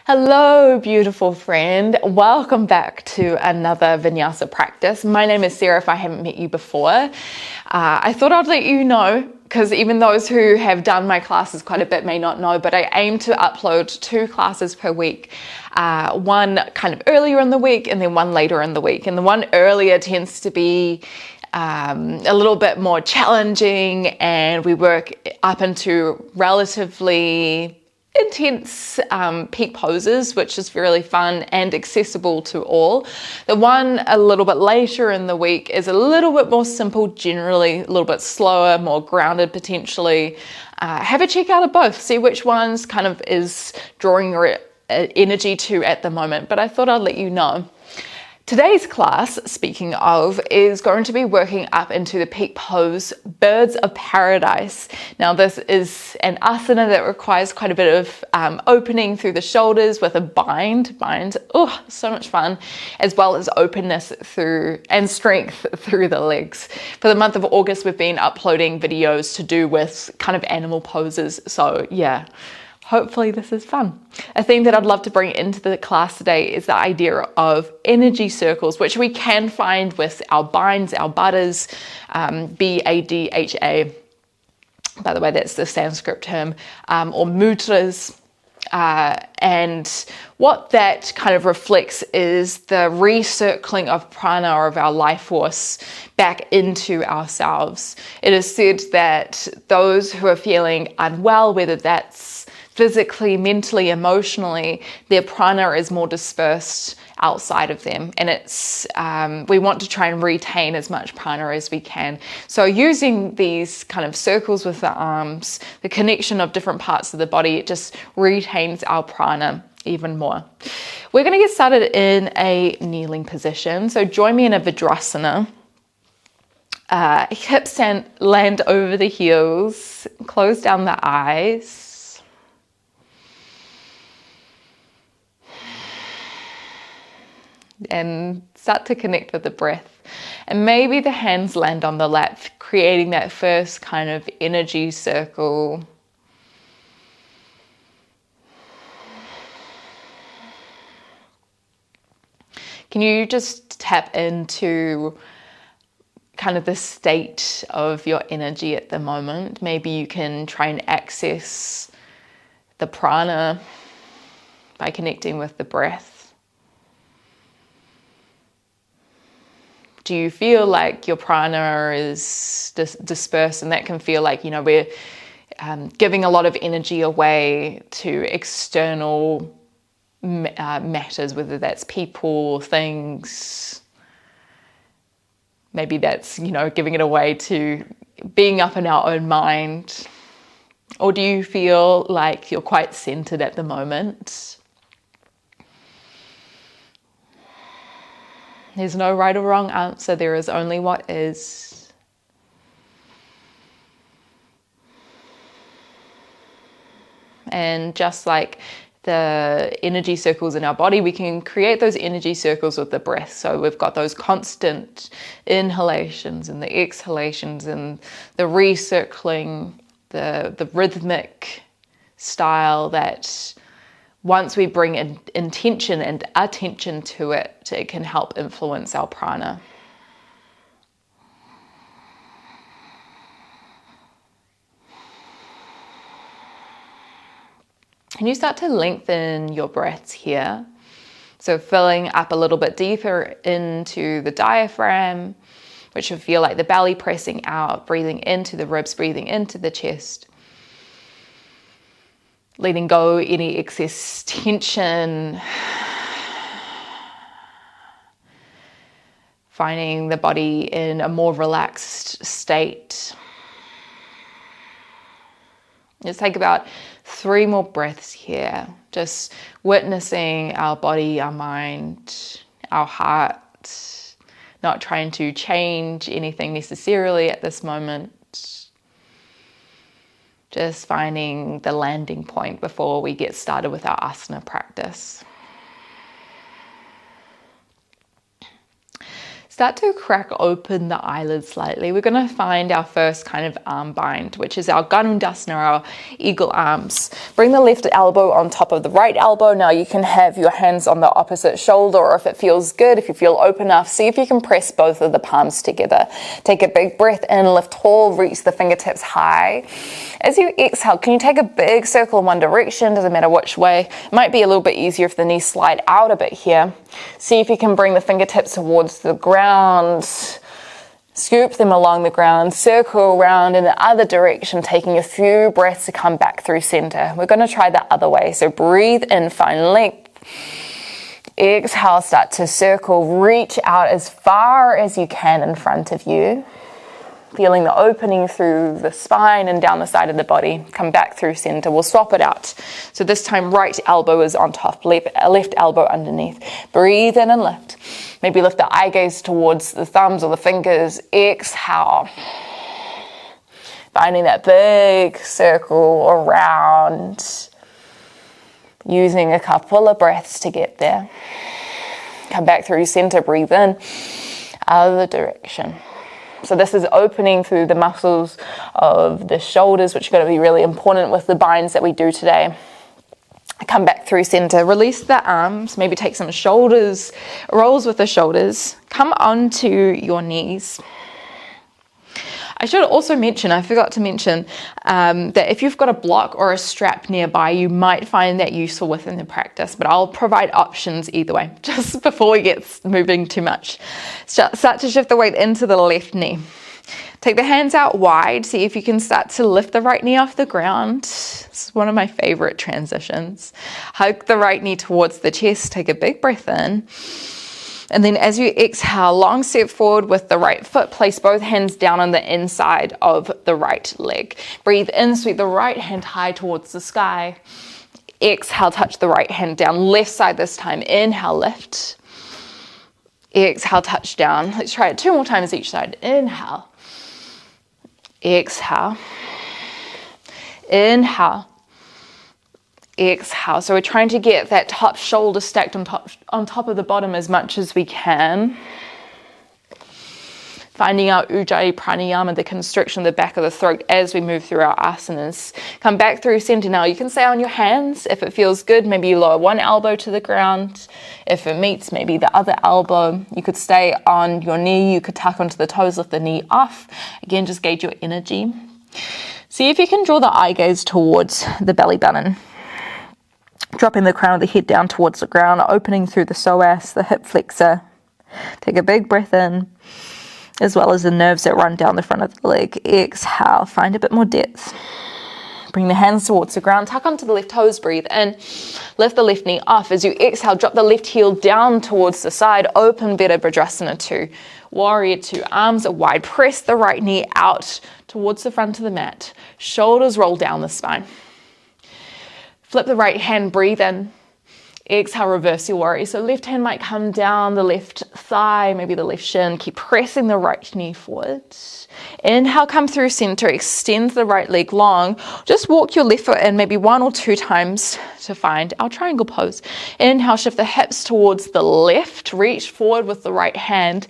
Hello, beautiful friend. Welcome back to another Vinyasa practice. My name is Sarah, if I haven't met you before. I thought I'd let you know, because even those who have done my classes quite a bit may not know, but I aim to upload 2 classes per week. One kind of earlier in the week and then one later in the week. And the one earlier tends to be a little bit more challenging, and we work up into relatively intense peak poses, which is really fun and accessible to all. The one a little bit later in the week is a little bit more simple, generally a little bit slower, more grounded potentially. Have a check out of both, see which one's kind of is drawing your energy to at the moment, but I thought I'd let you know. Today's class, speaking of, is going to be working up into the peak pose, Birds of Paradise. Now this is an asana that requires quite a bit of opening through the shoulders with a bind, oh, so much fun, as well as openness through and strength through the legs. For the month of August, we've been uploading videos to do with kind of animal poses, so yeah. Hopefully this is fun. A theme that I'd love to bring into the class today is the idea of energy circles, which we can find with our binds, our buddhas, B-A-D-H-A. By the way, that's the Sanskrit term, or mudras. And what that kind of reflects is the recircling of prana, or of our life force, back into ourselves. It is said that those who are feeling unwell, whether that's physically, mentally, emotionally, their prana is more dispersed outside of them, and it's we want to try and retain as much prana as we can. So using these kind of circles with the arms, the connection of different parts of the body, it just retains our prana even more. We're going to get started in a kneeling position, so join me in a Vinyasa. Hips land over the heels, close down the eyes. And start to connect with the breath. And maybe the hands land on the lap, creating that first kind of energy circle. Can you just tap into kind of the state of your energy at the moment? Maybe you can try and access the prana by connecting with the breath. Do you feel like your prana is dispersed? And that can feel like, you know, we're giving a lot of energy away to external matters, whether that's people, things. Maybe that's, you know, giving it away to being up in our own mind. Or do you feel like you're quite centered at the moment? There's no right or wrong answer. There is only what is. And just like the energy circles in our body, we can create those energy circles with the breath. So we've got those constant inhalations and the exhalations and the recircling, the rhythmic style that once we bring intention and attention to it, it can help influence our prana. And you start to lengthen your breaths here. So filling up a little bit deeper into the diaphragm, which will feel like the belly pressing out, breathing into the ribs, breathing into the chest. Letting go any excess tension. Finding the body in a more relaxed state. Let's take about 3 more breaths here. Just witnessing our body, our mind, our heart. Not trying to change anything necessarily at this moment. Just finding the landing point before we get started with our asana practice. Start to crack open the eyelids slightly. We're going to find our first kind of arm bind, which is our Ganundasana, our eagle arms. Bring the left elbow on top of the right elbow. Now you can have your hands on the opposite shoulder, or if it feels good, if you feel open enough, see if you can press both of the palms together. Take a big breath in, lift tall, reach the fingertips high. As you exhale, can you take a big circle in one direction? Doesn't matter which way. It might be a little bit easier if the knees slide out a bit here. See if you can bring the fingertips towards the ground. Scoop them along the ground, circle around in the other direction, taking a few breaths to come back through center. We're going to try the other way. So breathe in, find length. Exhale, start to circle, reach out as far as you can in front of you. Feeling the opening through the spine and down the side of the body. Come back through center. We'll swap it out. So this time right elbow is on top, left elbow underneath. Breathe in and lift. Maybe lift the eye gaze towards the thumbs or the fingers. Exhale. Finding that big circle around. Using a couple of breaths to get there. Come back through center. Breathe in. Other direction. So this is opening through the muscles of the shoulders, which are going to be really important with the binds that we do today. Come back through center, release the arms, maybe take some shoulders, rolls with the shoulders, come onto your knees. I should also mention, I forgot to mention, that if you've got a block or a strap nearby, you might find that useful within the practice, but I'll provide options either way, just before we get moving too much. Start to shift the weight into the left knee. Take the hands out wide, see if you can start to lift the right knee off the ground. This is one of my favorite transitions. Hug the right knee towards the chest, take a big breath in. And then as you exhale, long step forward with the right foot, place both hands down on the inside of the right leg. Breathe in, sweep the right hand high towards the sky. Exhale, touch the right hand down, left side this time. Inhale, lift. Exhale, touch down. Let's try it 2 more times each side. Inhale. Exhale. Inhale. Exhale. So we're trying to get that top shoulder stacked on top of the bottom as much as we can. Finding our Ujjayi Pranayama, the constriction of the back of the throat as we move through our asanas. Come back through center now. You can stay on your hands if it feels good. Maybe you lower one elbow to the ground. If it meets, maybe the other elbow. You could stay on your knee. You could tuck onto the toes, lift the knee off. Again, just gauge your energy. See if you can draw the eye gaze towards the belly button. Dropping the crown of the head down towards the ground, opening through the psoas, the hip flexor. Take a big breath in, as well as the nerves that run down the front of the leg. Exhale, find a bit more depth. Bring the hands towards the ground, tuck onto the left toes, breathe in. Lift the left knee off. As you exhale, drop the left heel down towards the side, open Virabhadrasana 2. Warrior 2, arms are wide. Press the right knee out towards the front of the mat. Shoulders roll down the spine. Flip the right hand, breathe in. Exhale, reverse your warrior. So left hand might come down the left thigh, maybe the left shin. Keep pressing the right knee forward. Inhale, come through center. Extend the right leg long. Just walk your left foot in maybe 1 or 2 times to find our triangle pose. Inhale, shift the hips towards the left. Reach forward with the right hand.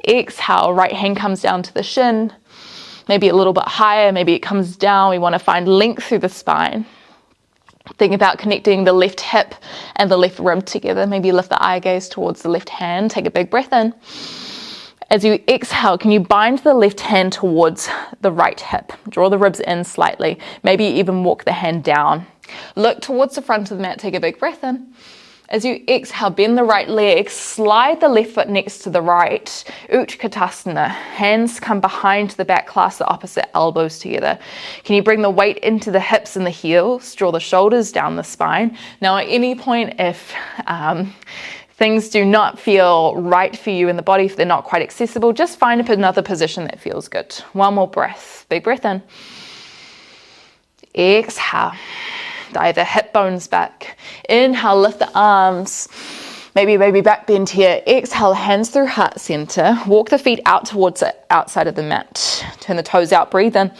Exhale, right hand comes down to the shin. Maybe a little bit higher. Maybe it comes down. We want to find length through the spine. Think about connecting the left hip and the left rib together. Maybe lift the eye gaze towards the left hand. Take a big breath in. As you exhale, can you bind the left hand towards the right hip? Draw the ribs in slightly. Maybe even walk the hand down. Look towards the front of the mat. Take a big breath in. As you exhale, bend the right leg, slide the left foot next to the right, Utkatasana. Hands come behind the back, clasp the opposite elbows together. Can you bring the weight into the hips and the heels? Draw the shoulders down the spine. Now at any point, if things do not feel right for you in the body, if they're not quite accessible, just find another position that feels good. 1 more breath. Big breath in. Exhale. Dive the hip bones back. Inhale, lift the arms. Maybe back bend here. Exhale, hands through heart center. Walk the feet out towards the outside of the mat. Turn the toes out, breathe in.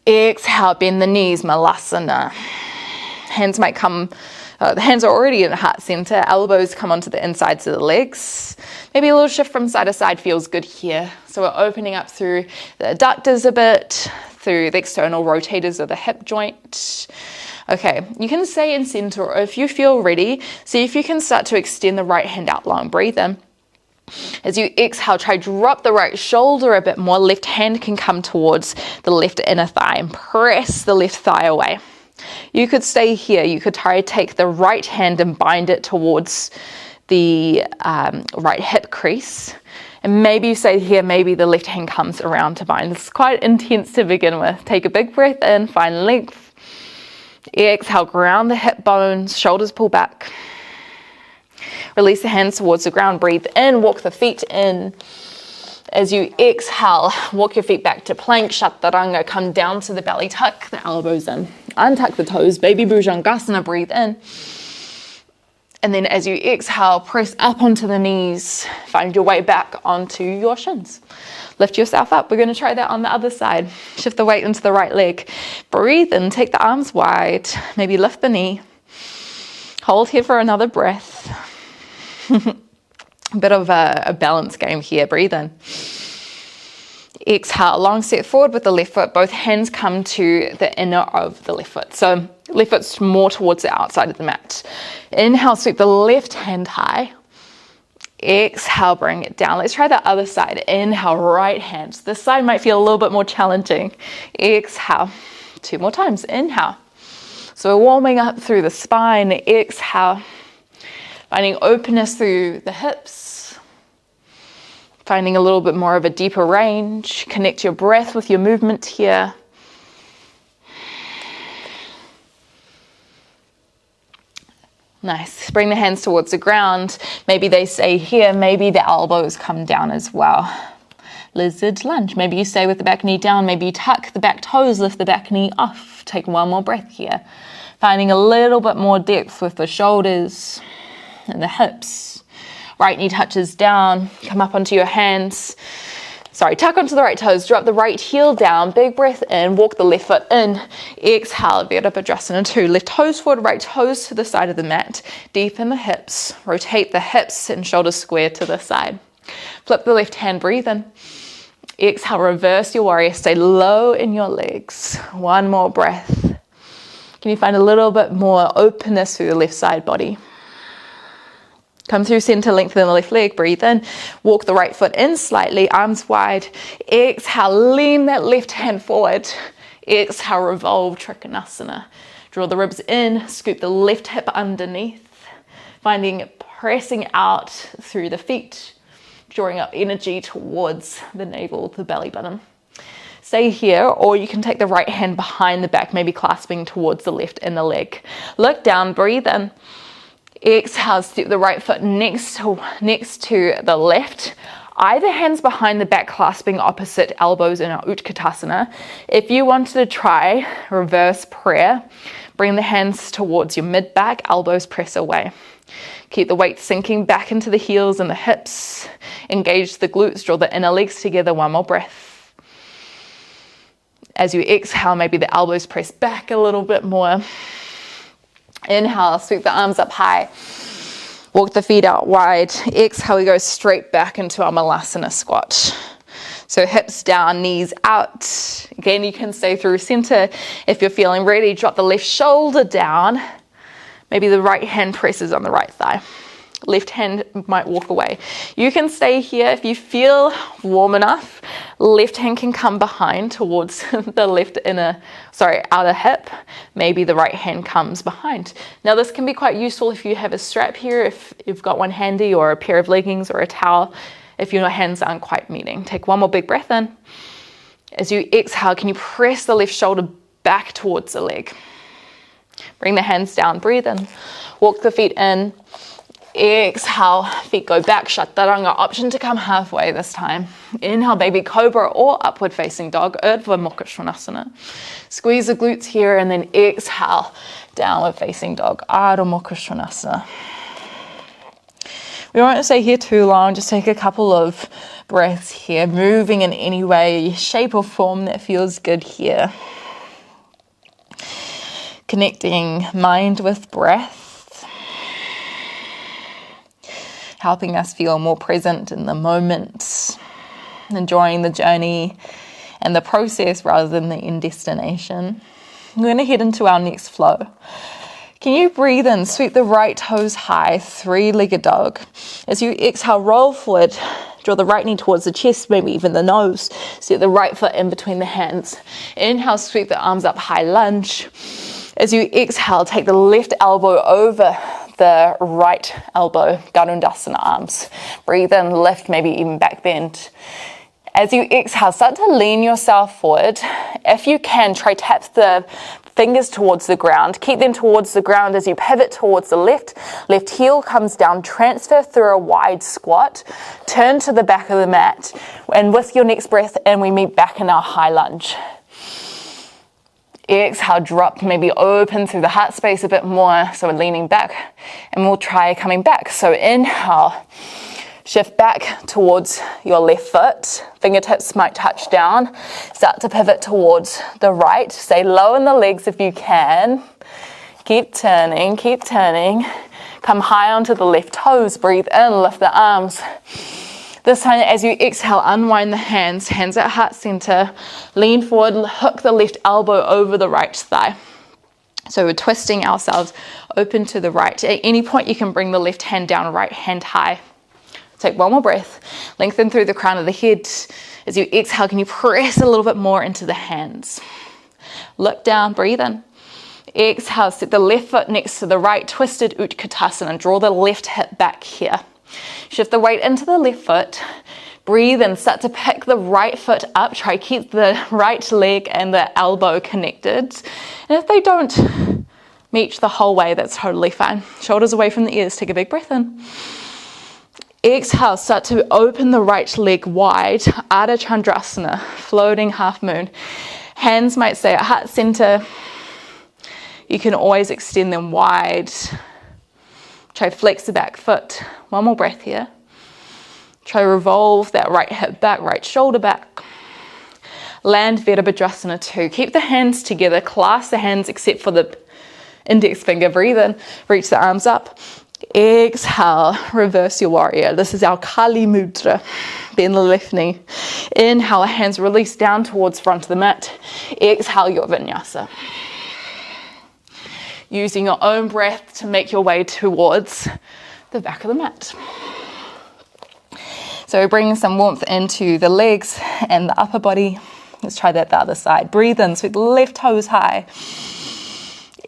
Exhale, bend the knees, Malasana. Hands might come The hands are already in heart center. Elbows come onto the insides of the legs. Maybe a little shift from side to side feels good here. So we're opening up through the adductors a bit, through the external rotators of the hip joint. Okay, you can stay in center, or if you feel ready, see if you can start to extend the right hand out long. Breathe in. As you exhale, try drop the right shoulder a bit more. Left hand can come towards the left inner thigh and press the left thigh away. You could stay here. You could try to take the right hand and bind it towards the right hip crease. And maybe you stay here, maybe the left hand comes around to bind. This is quite intense to begin with. Take a big breath in, find length. Exhale, ground the hip bones, shoulders pull back. Release the hands towards the ground, breathe in, walk the feet in. As you exhale, walk your feet back to plank, chaturanga, come down to the belly, tuck the elbows in. Untuck the toes, baby bhujangasana, breathe in. And then as you exhale, press up onto the knees, find your way back onto your shins. Lift yourself up. We're going to try that on the other side. Shift the weight into the right leg. Breathe in, take the arms wide, maybe lift the knee. Hold here for another breath. A bit of a balance game here. Breathe in. Exhale, long step forward with the left foot. Both hands come to the inner of the left foot. So left foot's more towards the outside of the mat. Inhale, sweep the left hand high. Exhale, bring it down. Let's try the other side. Inhale, right hand. This side might feel a little bit more challenging. Exhale. 2 more times. Inhale. So we're warming up through the spine. Exhale. Finding openness through the hips. Finding a little bit more of a deeper range. Connect your breath with your movement here. Nice. Bring the hands towards the ground. Maybe they stay here. Maybe the elbows come down as well. Lizard lunge. Maybe you stay with the back knee down. Maybe you tuck the back toes, lift the back knee off. Take one more breath here. Finding a little bit more depth with the shoulders and the hips. Right knee touches down. Come up onto your hands. Tuck onto the right toes, drop the right heel down, big breath in, walk the left foot in, exhale, Virabhadrasana 2, left toes forward, right toes to the side of the mat, deepen the hips, rotate the hips and shoulders square to the side. Flip the left hand, breathe in, exhale, reverse your warrior, stay low in your legs, one more breath. Can you find a little bit more openness through the left side body? Come through center, lengthen the left leg, breathe in. Walk the right foot in slightly, arms wide. Exhale, lean that left hand forward. Exhale, revolve, Trikonasana. Draw the ribs in, scoop the left hip underneath. Finding pressing out through the feet, drawing up energy towards the navel, the belly button. Stay here, or you can take the right hand behind the back, maybe clasping towards the left inner leg. Look down, breathe in. Exhale, step the right foot next to the left. Either hands behind the back, clasping opposite elbows in our Utkatasana. If you wanted to try reverse prayer, bring the hands towards your mid-back, elbows press away. Keep the weight sinking back into the heels and the hips. Engage the glutes, draw the inner legs together, one more breath. As you exhale, maybe the elbows press back a little bit more. Inhale, sweep the arms up high. Walk the feet out wide. Exhale, we go straight back into our Malasana squat. So hips down, knees out. Again, you can stay through center. If you're feeling ready, drop the left shoulder down. Maybe the right hand presses on the right thigh. Left hand might walk away. You can stay here if you feel warm enough. Left hand can come behind towards the outer hip. Maybe the right hand comes behind. Now this can be quite useful if you have a strap here, if you've got one handy, or a pair of leggings or a towel, if your hands aren't quite meeting. Take one more big breath in. As you exhale, can you press the left shoulder back towards the leg? Bring the hands down, breathe in. Walk the feet in. Exhale, feet go back, chaturanga, option to come halfway this time. Inhale, baby cobra or upward facing dog, Urdhva Mukha Svanasana. Squeeze the glutes here and then exhale, downward facing dog, Ardha Mukha Svanasana. We won't stay here too long, just take a couple of breaths here, moving in any way, shape or form that feels good here. Connecting mind with breath. helping us feel more present in the moment, enjoying the journey and the process rather than the end destination. We're going to head into our next flow. Can you breathe in, sweep the right toes high, three-legged dog. As you exhale, roll forward, draw the right knee towards the chest, maybe even the nose. Set the right foot in between the hands. Inhale, sweep the arms up, high lunge. As you exhale, take the left elbow over the right elbow, Garudasana arms. Breathe in, lift, maybe even back bend. As you exhale, start to lean yourself forward. If you can, try tap the fingers towards the ground. Keep them towards the ground as you pivot towards the left. Left heel comes down, transfer through a wide squat. Turn to the back of the mat. And with your next breath in, we meet back in our high lunge. Exhale, drop, maybe open through the heart space a bit more. So we're leaning back and we'll try coming back. So inhale, shift back towards your left foot. Fingertips might touch down. Start to pivot towards the right. Stay low in the legs if you can. Keep turning, keep turning. Come high onto the left toes. Breathe in, lift the arms. This time, as you exhale, unwind the hands at heart center. Lean forward, hook the left elbow over the right thigh. So we're twisting ourselves open to the right. At any point, you can bring the left hand down, right hand high. Take one more breath. Lengthen through the crown of the head. As you exhale, can you press a little bit more into the hands? Look down, breathe in. Exhale, set the left foot next to the right, twisted Utkatasana, and draw the left hip back here. Shift the weight into the left foot. Breathe in, start to pick the right foot up. Try keep the right leg and the elbow connected. And if they don't meet the whole way, that's totally fine. Shoulders away from the ears, take a big breath in. Exhale, start to open the right leg wide, Ardha Chandrasana, floating half moon. Hands might stay at heart center. You can always extend them wide. Try flex the back foot. One more breath here. Try revolve that right hip back, right shoulder back. Land Virabhadrasana 2. Keep the hands together, clasp the hands except for the index finger. Breathe in, reach the arms up. Exhale, reverse your warrior. This is our Kali Mudra. Bend the left knee. Inhale, hands release down towards front of the mat. Exhale, your Vinyasa. Using your own breath to make your way towards the back of the mat. So bring some warmth into the legs and the upper body. Let's try that the other side. Breathe in, sweep the left toes high.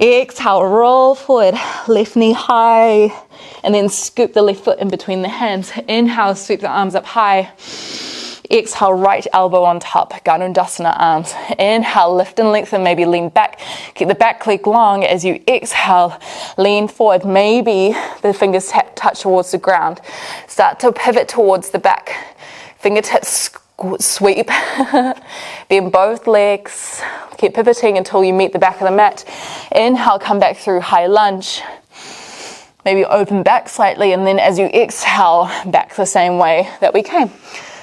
Exhale, roll forward, left knee high, and then scoop the left foot in between the hands. Inhale, sweep the arms up high. Exhale, right elbow on top, Garudasana arms. Inhale, lift and lengthen, maybe lean back. Keep the back leg long. As you exhale, lean forward. Maybe the fingers touch towards the ground. Start to pivot towards the back. Fingertips sweep. Bend both legs. Keep pivoting until you meet the back of the mat. Inhale, come back through high lunge. Maybe open back slightly, and then as you exhale, back the same way that we came.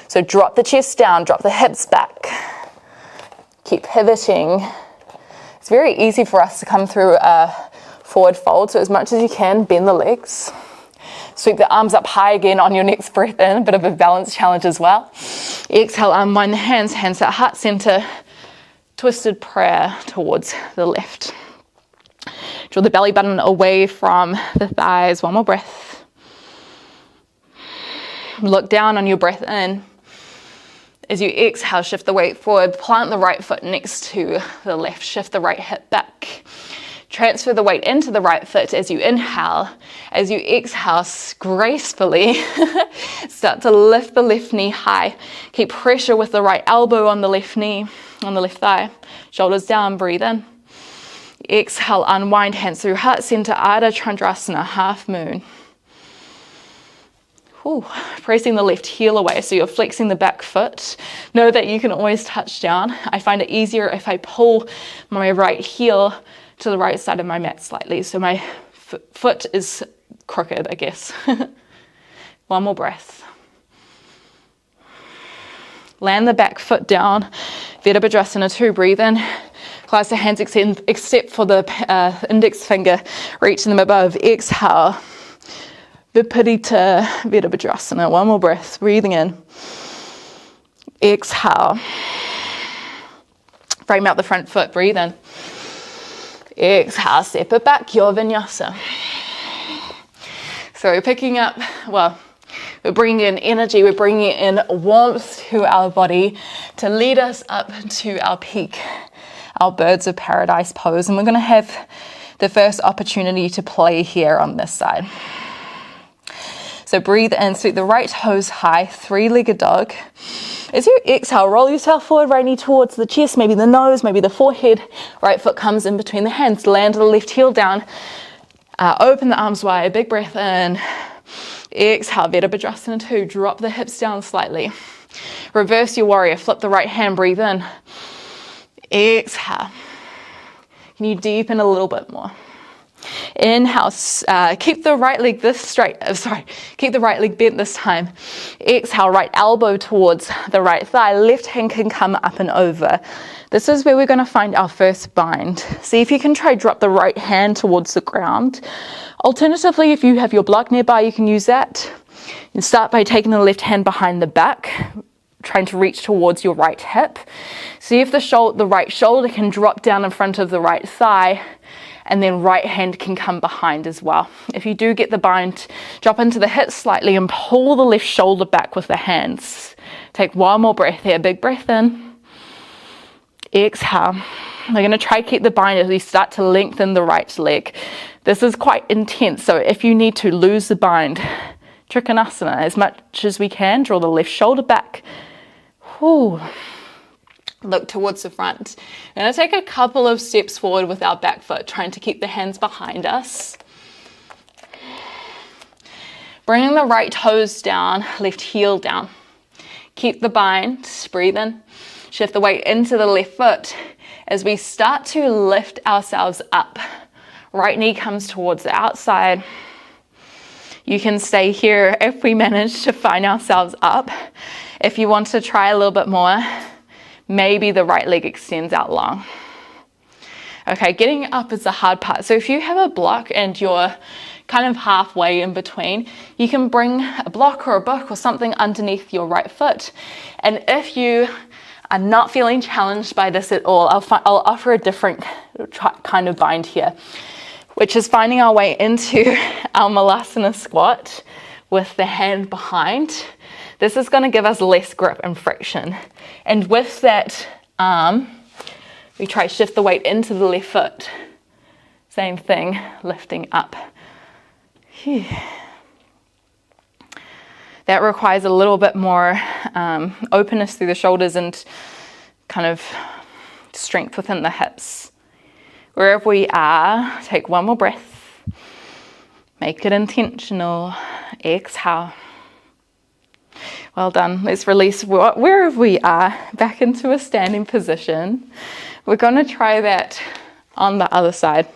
So drop the chest down, drop the hips back. Keep pivoting. It's very easy for us to come through a forward fold, so as much as you can, bend the legs. Sweep the arms up high again on your next breath in, a bit of a balance challenge as well. Exhale, unwind the hands at heart center. Twisted prayer towards the left. Draw the belly button away from the thighs. One more breath. Look down on your breath in. As you exhale, shift the weight forward. Plant the right foot next to the left. Shift the right hip back. Transfer the weight into the right foot as you inhale. As you exhale, gracefully start to lift the left knee high. Keep pressure with the right elbow on the left knee, on the left thigh. Shoulders down, breathe in. Exhale, unwind, hands through heart center, Ardha Chandrasana, half moon. Ooh, pressing the left heel away, so you're flexing the back foot. Know that you can always touch down. I find it easier if I pull my right heel to the right side of my mat slightly, so my foot is crooked, I guess. One more breath. Land the back foot down, Virabhadrasana 2, breathe in. Clasp the hands except for the index finger, reaching them above. Exhale. Viparita Virabhadrasana. One more breath, breathing in. Exhale. Frame out the front foot, breathe in. Exhale, step it back, your vinyasa. So we're picking up, well, we're bringing in energy, we're bringing in warmth to our body to lead us up to our peak, our birds of paradise pose. And we're going to have the first opportunity to play here on this side. So breathe in, sweep the right toes high, three-legged dog. As you exhale, roll yourself forward, right knee towards the chest, maybe the nose, maybe the forehead. Right foot comes in between the hands. Land the left heel down. Open the arms wide. Big breath in. Exhale, Virabhadrasana 2. Drop the hips down slightly. Reverse your warrior. Flip the right hand. Breathe in. Exhale. Can you deepen a little bit more? Inhale, keep the right leg keep the right leg bent this time. Exhale, right elbow towards the right thigh. Left hand can come up and over. This is where we're going to find our first bind. See if you can try drop the right hand towards the ground. Alternatively, if you have your block nearby, you can use that. You start by taking the left hand behind the back, trying to reach towards your right hip. See if the right shoulder can drop down in front of the right thigh, and then right hand can come behind as well. If you do get the bind, drop into the hips slightly and pull the left shoulder back with the hands. Take one more breath here. Big breath in. Exhale. We're going to try to keep the bind as we start to lengthen the right leg. This is quite intense, so if you need to lose the bind, Trikonasana as much as we can. Draw the left shoulder back. Whew. Look towards the front. We're going to take a couple of steps forward with our back foot, trying to keep the hands behind us. Bringing the right toes down, left heel down. Keep the bind, breathe in. Shift the weight into the left foot as we start to lift ourselves up. Right knee comes towards the outside. You can stay here if we manage to find ourselves up. If you want to try a little bit more, maybe the right leg extends out long. Okay, getting up is the hard part. So if you have a block and you're kind of halfway in between, you can bring a block or a book or something underneath your right foot. And if you are not feeling challenged by this at all, I'll offer a different kind of bind here, which is finding our way into our Malasana squat with the hand behind. This is going to give us less grip and friction. And with that arm, we try to shift the weight into the left foot. Same thing, lifting up. Phew. That requires a little bit more openness through the shoulders and kind of strength within the hips. Wherever we are, take one more breath. Make it intentional. Exhale. Well done. Let's release wherever we are back into a standing position. We're going to try that on the other side.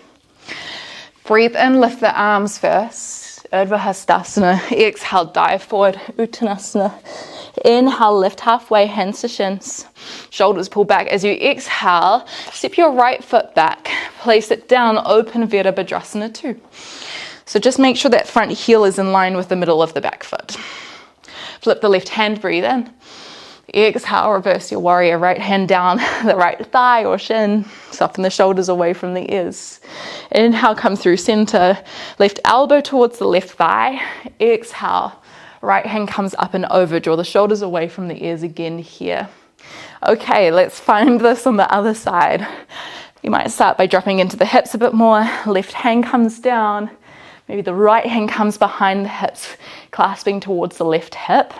Breathe in, lift the arms first. Urdhva Hastasana. Exhale, dive forward. Uttanasana. Inhale, lift halfway, hands to shins. Shoulders pull back. As you exhale, step your right foot back. Place it down, open Virabhadrasana 2. So just make sure that front heel is in line with the middle of the back foot. Flip the left hand, breathe in. Exhale, reverse your warrior. Right hand down the right thigh or shin. Soften the shoulders away from the ears. Inhale, come through center. Left elbow towards the left thigh. Exhale, right hand comes up and over. Draw the shoulders away from the ears again here. Okay, let's find this on the other side. You might start by dropping into the hips a bit more. Left hand comes down. Maybe the right hand comes behind the hips, clasping towards the left hip.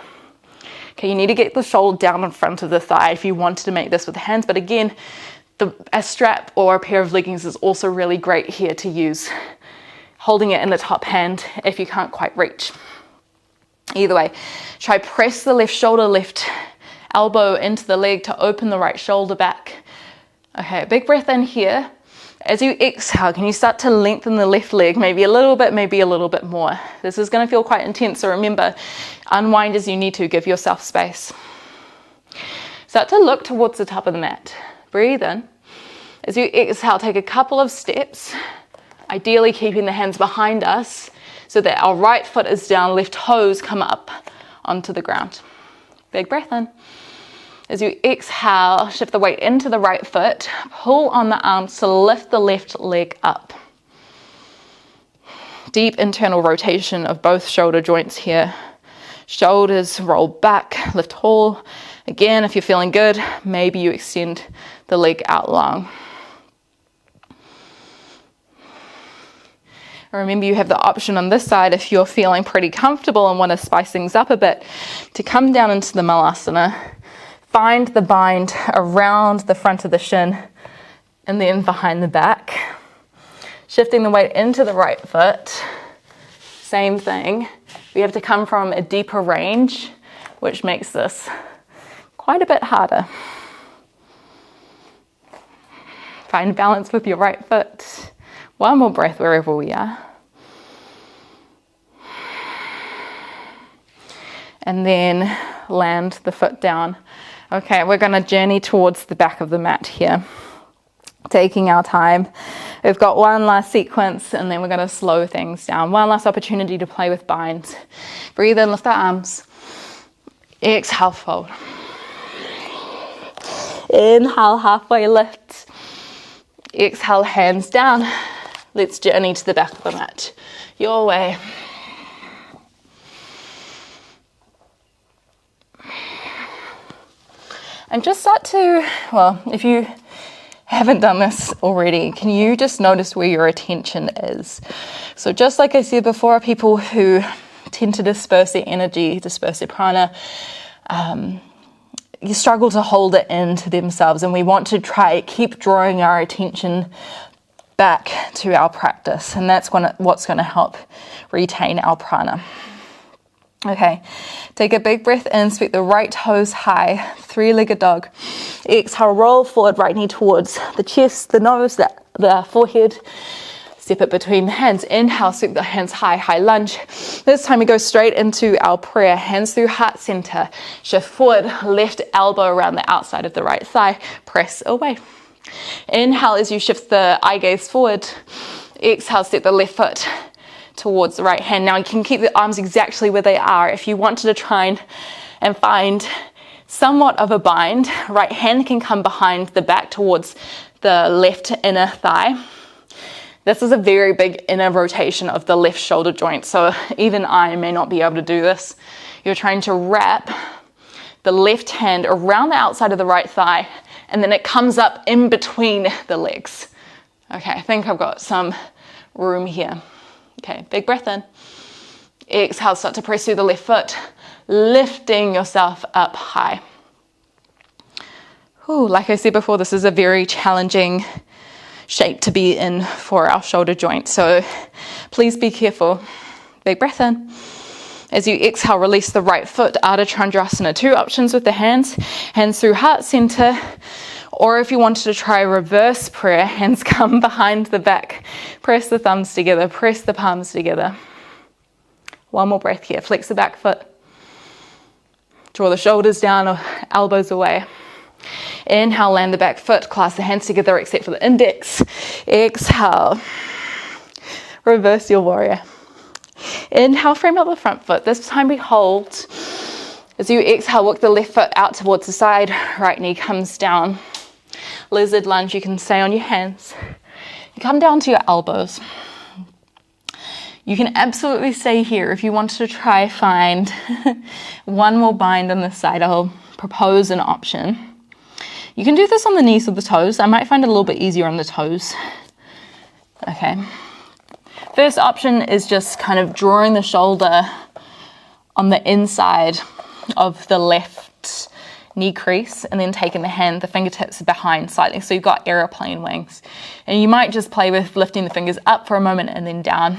Okay, you need to get the shoulder down in front of the thigh if you wanted to make this with the hands. But again, a strap or a pair of leggings is also really great here to use. Holding it in the top hand if you can't quite reach. Either way, try press the left shoulder, left elbow into the leg to open the right shoulder back. Okay, big breath in here. As you exhale, can you start to lengthen the left leg? Maybe a little bit more. This is going to feel quite intense, so remember, unwind as you need to, give yourself space. Start to look towards the top of the mat. Breathe in. As you exhale, take a couple of steps, ideally keeping the hands behind us, so that our right foot is down, left toes come up onto the ground. Big breath in. As you exhale, shift the weight into the right foot, pull on the arms to lift the left leg up. Deep internal rotation of both shoulder joints here. Shoulders roll back, lift tall. Again, if you're feeling good, maybe you extend the leg out long. Remember, you have the option on this side, if you're feeling pretty comfortable and want to spice things up a bit, to come down into the malasana, find the bind around the front of the shin and then behind the back. Shifting the weight into the right foot, same thing. We have to come from a deeper range, which makes this quite a bit harder. Find balance with your right foot. One more breath wherever we are. And then land the foot down. Okay, we're going to journey towards the back of the mat here. Taking our time. We've got one last sequence and then we're going to slow things down. One last opportunity to play with binds. Breathe in, lift the arms. Exhale, fold. Inhale, halfway lift. Exhale, hands down. Let's journey to the back of the mat. Your way. And just start to, well, if you haven't done this already, can you just notice where your attention is? So just like I said before, people who tend to disperse their energy, disperse their prana, you struggle to hold it into themselves, and we want to keep drawing our attention back to our practice, and that's what's going to help retain our prana. Okay, take a big breath in, sweep the right toes high, three-legged dog. Exhale, roll forward, right knee towards the chest, the nose, the forehead. Step it between the hands. Inhale, sweep the hands high, high lunge. This time we go straight into our prayer. Hands through heart center. Shift forward, left elbow around the outside of the right thigh. Press away. Inhale as you shift the eye gaze forward. Exhale, step the left foot towards the right hand. Now you can keep the arms exactly where they are. If you wanted to try and find somewhat of a bind, right hand can come behind the back towards the left inner thigh. This is a very big inner rotation of the left shoulder joint, so even I may not be able to do this. You're trying to wrap the left hand around the outside of the right thigh, and then it comes up in between the legs. Okay, I think I've got some room here. Okay, big breath in. Exhale, start to press through the left foot, lifting yourself up high. Ooh, like I said before, this is a very challenging shape to be in for our shoulder joint, so please be careful. Big breath in. As you exhale, release the right foot, Ardha Chandrasana. Two options with the hands through heart center, or if you wanted to try reverse prayer, hands come behind the back. Press the thumbs together, press the palms together. One more breath here. Flex the back foot. Draw the shoulders down or elbows away. Inhale, land the back foot, clasp the hands together except for the index. Exhale. Reverse your warrior. Inhale, frame up the front foot. This time we hold. As you exhale, walk the left foot out towards the side. Right knee comes down. Lizard lunge, you can stay on your hands. You come down to your elbows. You can absolutely stay here. If you wanted to try find one more bind on this side, I'll propose an option. You can do this on the knees or the toes. I might find it a little bit easier on the toes. Okay. First option is just kind of drawing the shoulder on the inside of the left knee crease and then taking the fingertips behind slightly. So you've got aeroplane wings. And you might just play with lifting the fingers up for a moment and then down.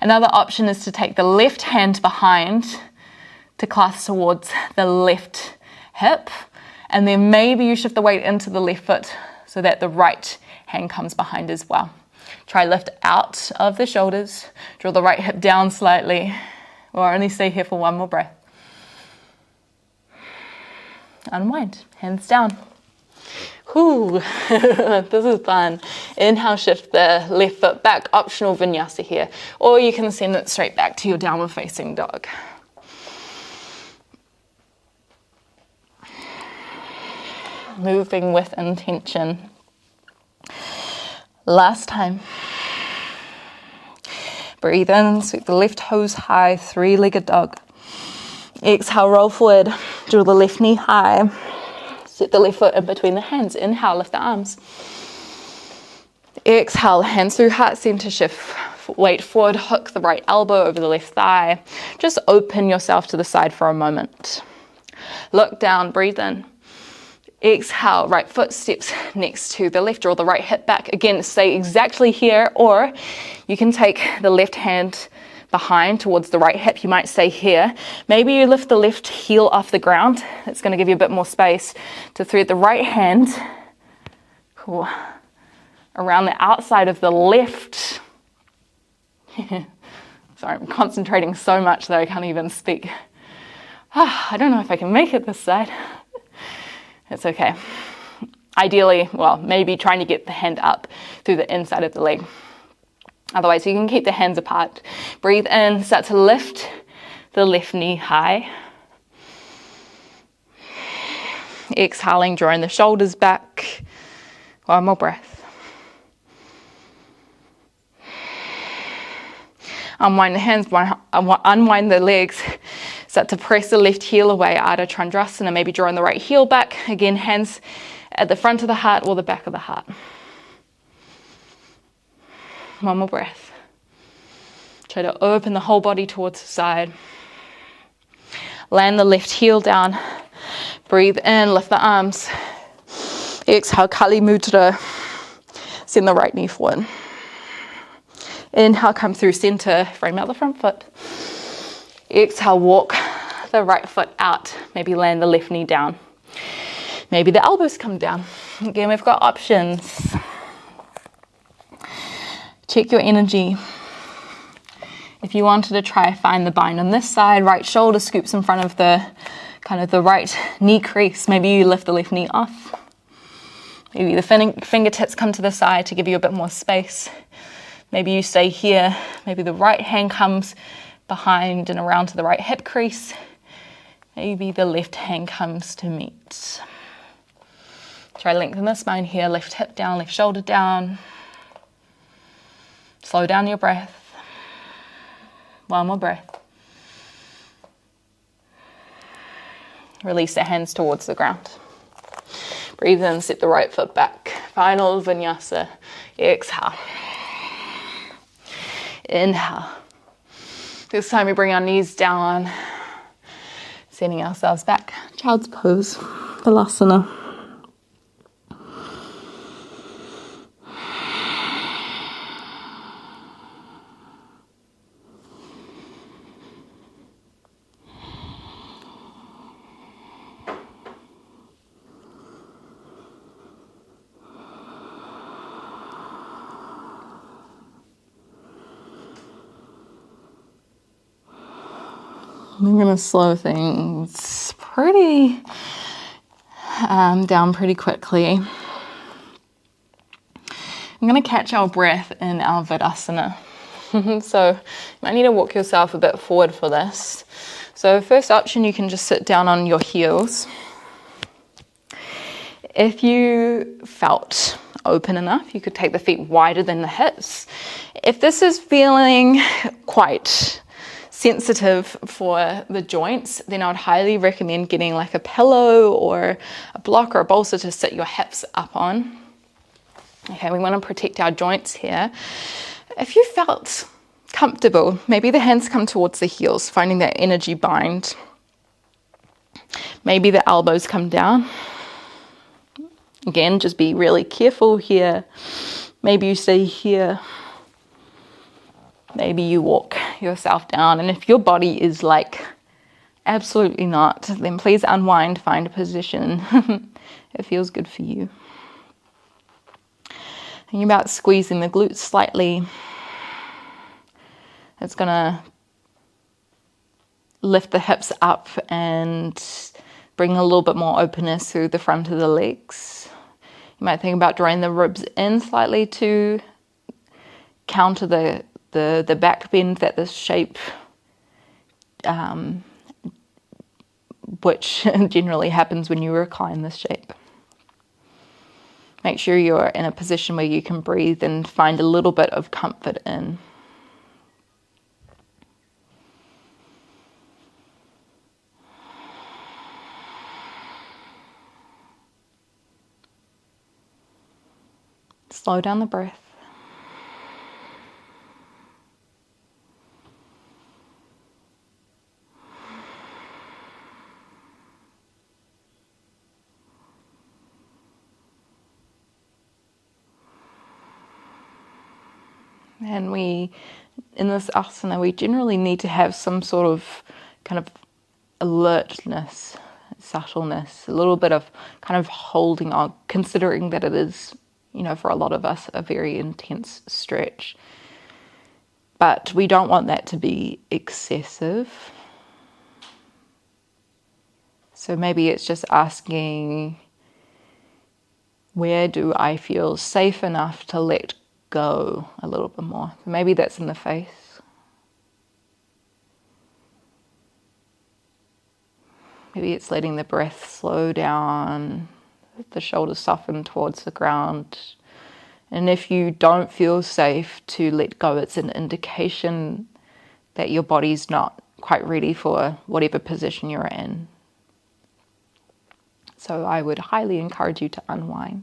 Another option is to take the left hand behind to clasp towards the left hip. And then maybe you shift the weight into the left foot so that the right hand comes behind as well. Try lift out of the shoulders. Draw the right hip down slightly. Or only stay here for one more breath. Unwind. Hands down. Whew. This is fun. Inhale, shift the left foot back, optional vinyasa here. Or you can send it straight back to your downward facing dog. Moving with intention. Last time. Breathe in, sweep the left toes high, three-legged dog. Exhale, roll forward, draw the left knee high. Set the left foot in between the hands. Inhale, lift the arms. Exhale, hands through heart center, shift weight forward, hook the right elbow over the left thigh. Just open yourself to the side for a moment. Look down, breathe in. Exhale, right foot steps next to the left, draw the right hip back. Again, stay exactly here, or you can take the left hand behind towards the right hip. You might stay here. Maybe you lift the left heel off the ground. It's going to give you a bit more space to thread the right hand around the outside of the left. Sorry, I'm concentrating so much that I can't even speak. I don't know if I can make it this side. It's okay. Ideally, well, maybe trying to get the hand up through the inside of the leg. Otherwise, you can keep the hands apart. Breathe in, start to lift the left knee high. Exhaling, drawing the shoulders back. One more breath. Unwind the hands, unwind the legs. Start to press the left heel away, Ardha Chandrasana, maybe drawing the right heel back. Again, hands at the front of the heart or the back of the heart. One more breath. Try to open the whole body towards the side. Land the left heel down. Breathe in, lift the arms. Exhale, Kali Mudra. Send the right knee forward. Inhale, come through center, frame out the front foot. Exhale, walk the right foot out. Maybe land the left knee down. Maybe the elbows come down. Again, we've got options. Check your energy. If you wanted to try, find the bind on this side, right shoulder scoops in front of the right knee crease. Maybe you lift the left knee off. Maybe the fingertips come to the side to give you a bit more space. Maybe you stay here. Maybe the right hand comes behind and around to the right hip crease. Maybe the left hand comes to meet. Try lengthen the spine here, left hip down, left shoulder down. Slow down your breath. One more breath. Release the hands towards the ground. Breathe in, set the right foot back. Final vinyasa. Exhale. Inhale. This time we bring our knees down, sending ourselves back. Child's pose, Savasana. I'm going to slow things down pretty quickly. I'm going to catch our breath in our Vinyasa. So you might need to walk yourself a bit forward for this. So first option, you can just sit down on your heels. If you felt open enough, you could take the feet wider than the hips. If this is feeling quite sensitive for the joints, then I would highly recommend getting like a pillow or a block or a bolster to sit your hips up on. Okay, we want to protect our joints here. If you felt comfortable, maybe the hands come towards the heels, finding that energy bind. Maybe the elbows come down. Again, just be really careful here. Maybe you stay here. Maybe you walk yourself down. And if your body is like, absolutely not, then please unwind, find a position. It feels good for you. Think about squeezing the glutes slightly. It's gonna lift the hips up and bring a little bit more openness through the front of the legs. You might think about drawing the ribs in slightly to counter the back bend that this shape, which generally happens when you recline this shape. Make sure you're in a position where you can breathe and find a little bit of comfort in. Slow down the breath. And in this asana, we generally need to have some sort of kind of alertness, subtleness, a little bit of kind of holding on, considering that it is, for a lot of us, a very intense stretch. But we don't want that to be excessive. So maybe it's just asking, where do I feel safe enough to let go a little bit more? Maybe that's in the face. Maybe it's letting the breath slow down, the shoulders soften towards the ground. And if you don't feel safe to let go, it's an indication that your body's not quite ready for whatever position you're in. So I would highly encourage you to unwind.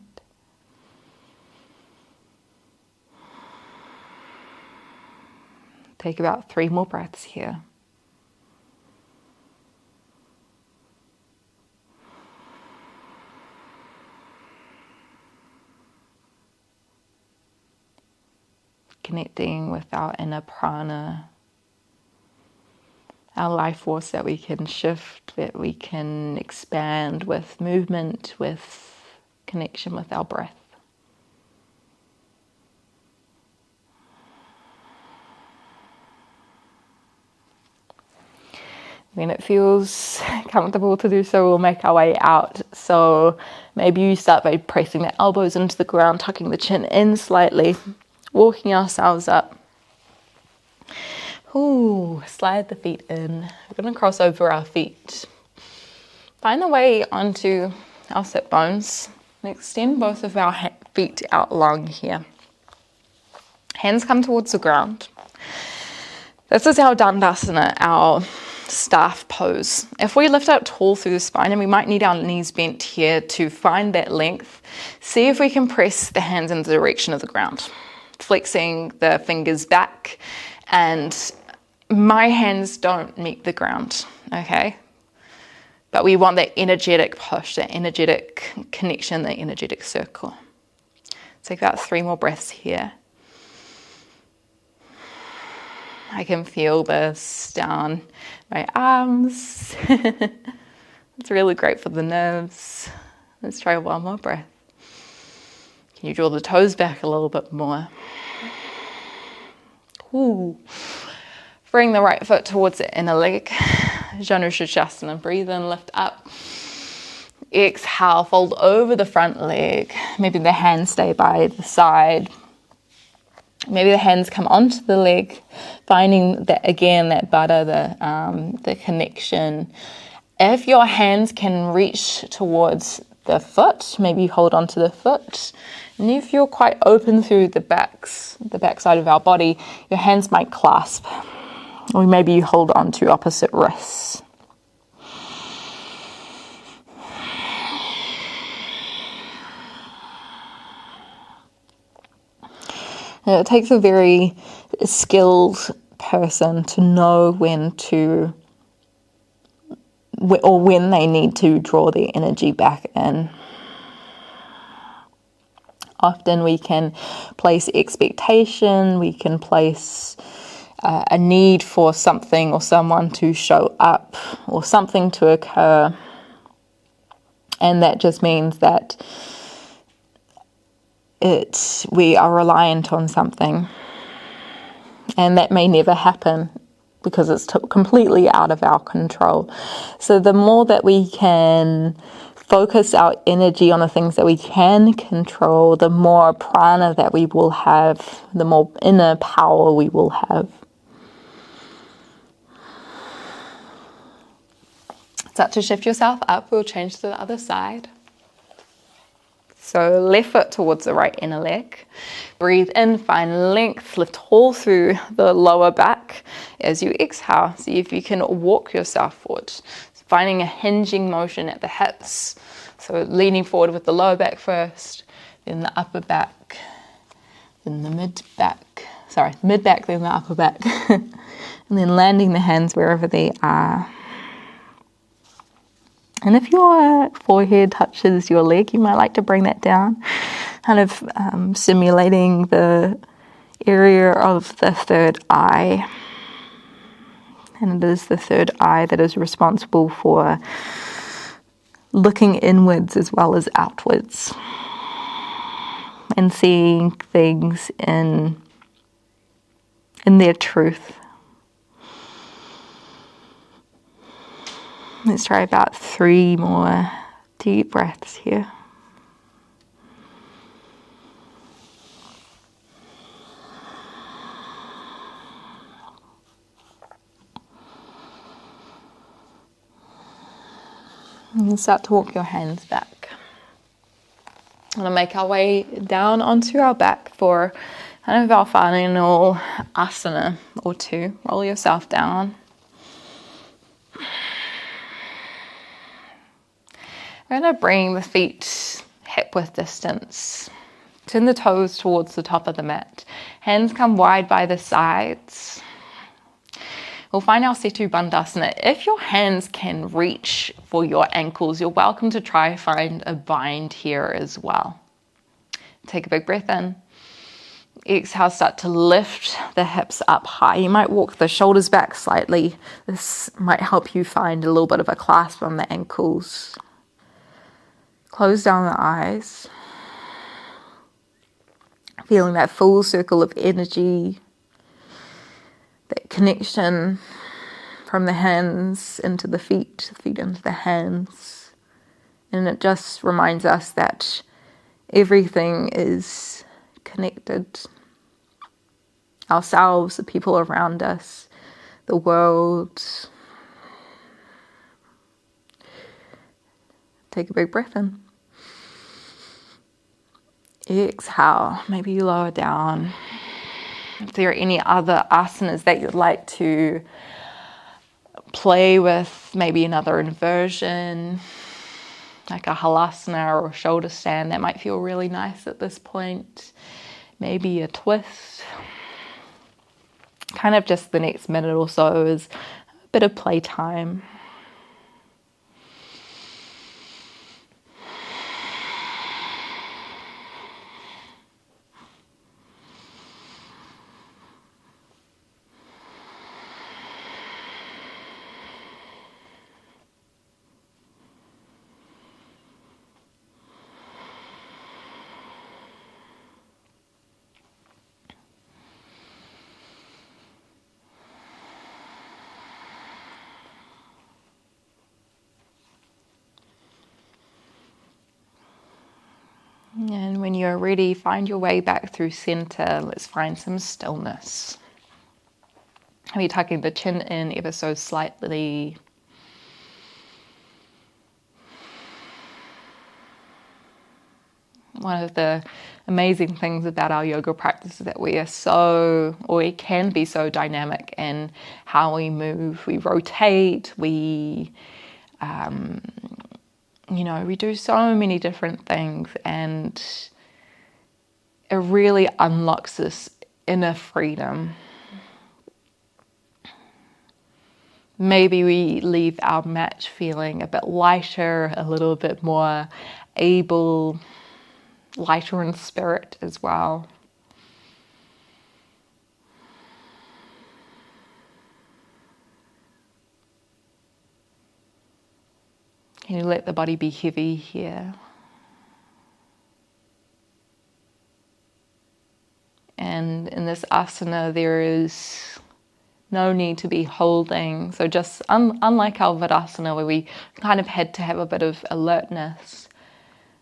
Take about 3 more breaths here. Connecting with our inner prana, our life force that we can shift, that we can expand with movement, with connection with our breath. When it feels comfortable to do so, we'll make our way out. So maybe you start by pressing the elbows into the ground, tucking the chin in slightly, walking ourselves up. Ooh, slide the feet in. We're going to cross over our feet. Find the way onto our sit bones and extend both of our feet out long here. Hands come towards the ground. This is our Dandasana, our staff pose. If we lift up tall through the spine, and we might need our knees bent here to find that length, see if we can press the hands in the direction of the ground, flexing the fingers back, and my hands don't meet the ground, okay? But we want that energetic push, that energetic connection, that energetic circle. Take about 3 more breaths here. I can feel this down my arms. It's really great for the nerves. Let's try 1 more breath. Can you draw the toes back a little bit more? Ooh. Bring the right foot towards the inner leg. Janushirshasana. Breathe in, lift up. Exhale, fold over the front leg. Maybe the hands stay by the side. Maybe the hands come onto the leg, finding that again, that butter, the connection. If your hands can reach towards the foot, maybe you hold onto the foot. And if you're quite open through the backside of our body, your hands might clasp. Or maybe you hold onto opposite wrists. And it takes a very skilled person to know when they need to draw their energy back in. Often we can place expectation, we can place a need for something or someone to show up or something to occur. And that just means that we are reliant on something, and that may never happen because it's completely out of our control. So the more that we can focus our energy on the things that we can control, the more prana that we will have, the more inner power we will have. Start to shift yourself up. We'll change to the other side. So left foot towards the right inner leg. Breathe in, find length, lift all through the lower back. As you exhale, see if you can walk yourself forward. Finding a hinging motion at the hips. So leaning forward with the lower back first, then the upper back, then the mid back, then the upper back. And then landing the hands wherever they are. And if your forehead touches your leg, you might like to bring that down, kind of simulating the area of the third eye. And it is the third eye that is responsible for looking inwards as well as outwards and seeing things in their truth. Let's try about 3 more deep breaths here. And start to walk your hands back. We're going to make our way down onto our back for kind of our final asana or 2. Roll yourself down. We're going to bring the feet hip-width distance. Turn the toes towards the top of the mat. Hands come wide by the sides. We'll find our Setu Bandhasana. If your hands can reach for your ankles, you're welcome to try find a bind here as well. Take a big breath in. Exhale, start to lift the hips up high. You might walk the shoulders back slightly. This might help you find a little bit of a clasp on the ankles. Close down the eyes. Feeling that full circle of energy, that connection from the hands into the feet into the hands. And it just reminds us that everything is connected. Ourselves, the people around us, the world. Take a big breath in. Exhale, maybe you lower down. If there are any other asanas that you'd like to play with, maybe another inversion, like a halasana or a shoulder stand, that might feel really nice at this point. Maybe a twist. Kind of just the next minute or so is a bit of playtime. And when you're ready, find your way back through center. Let's find some stillness. Maybe tucking the chin in ever so slightly. One of the amazing things about our yoga practice is that we can be so dynamic in how we move. We rotate, we do so many different things, and it really unlocks this inner freedom. Maybe we leave our mat feeling a bit lighter, a little bit more able, lighter in spirit as well. Can you let the body be heavy here? And in this asana, there is No need to be holding. So just unlike our Virasana, where we kind of had to have a bit of alertness,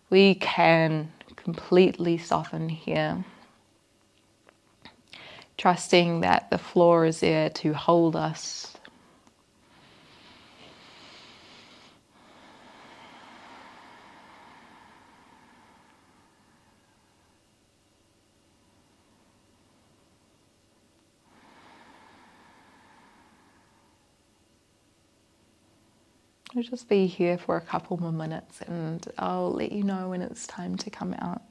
we can completely soften here. Trusting that the floor is there to hold us. I'll just be here for a couple more minutes and I'll let you know when it's time to come out.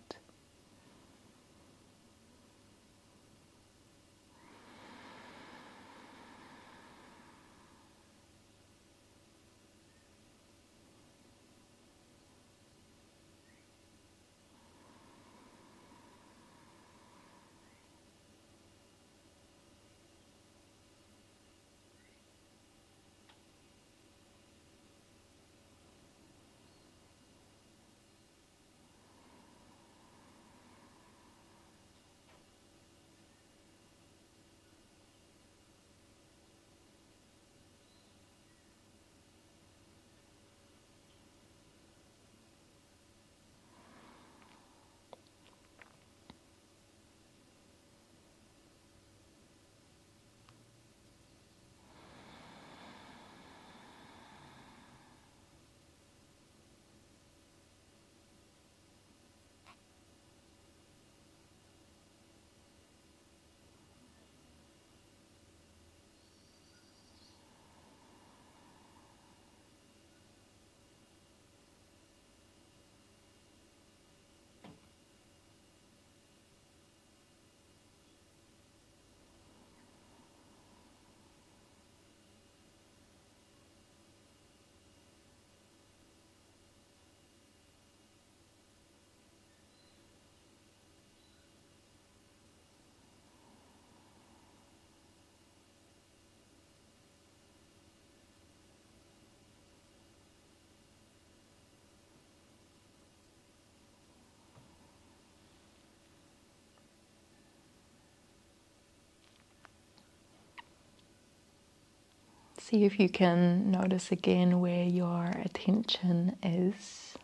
See if you can notice again where your attention is.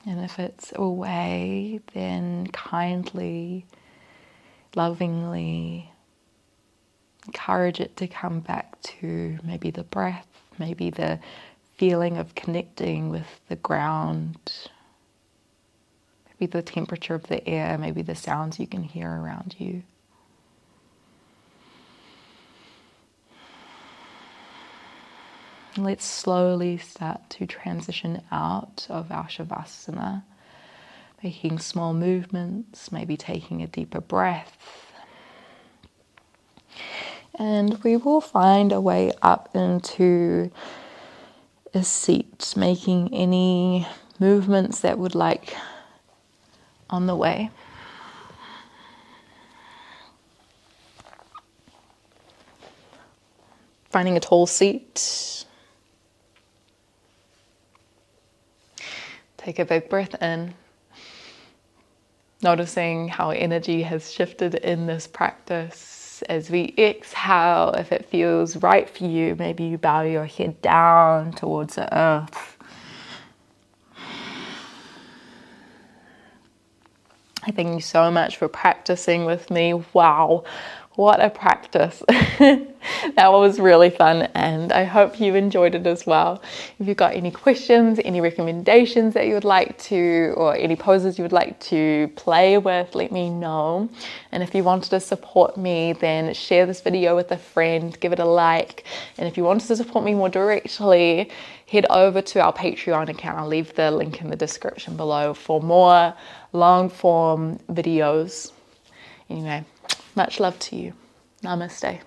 And if it's away, then kindly, lovingly encourage it to come back to maybe the breath, maybe the feeling of connecting with the ground, maybe the temperature of the air, maybe the sounds you can hear around you. Let's slowly start to transition out of our Savasana, making small movements, maybe taking a deeper breath. And we will find a way up into a seat, making any movements that would like on the way. Finding a tall seat. Take a big breath in, noticing how energy has shifted in this practice. As we exhale, if it feels right for you, maybe you bow your head down towards the earth. I thank you so much for practicing with me. Wow, what a practice. That was really fun and I hope you enjoyed it as well. If you've got any questions, any recommendations that you would like to, or any poses you would like to play with, let me know. And if you wanted to support me, then share this video with a friend, give it a like. And if you wanted to support me more directly, head over to our Patreon account. I'll leave the link in the description below for more long form videos. Anyway, much love to you. Namaste.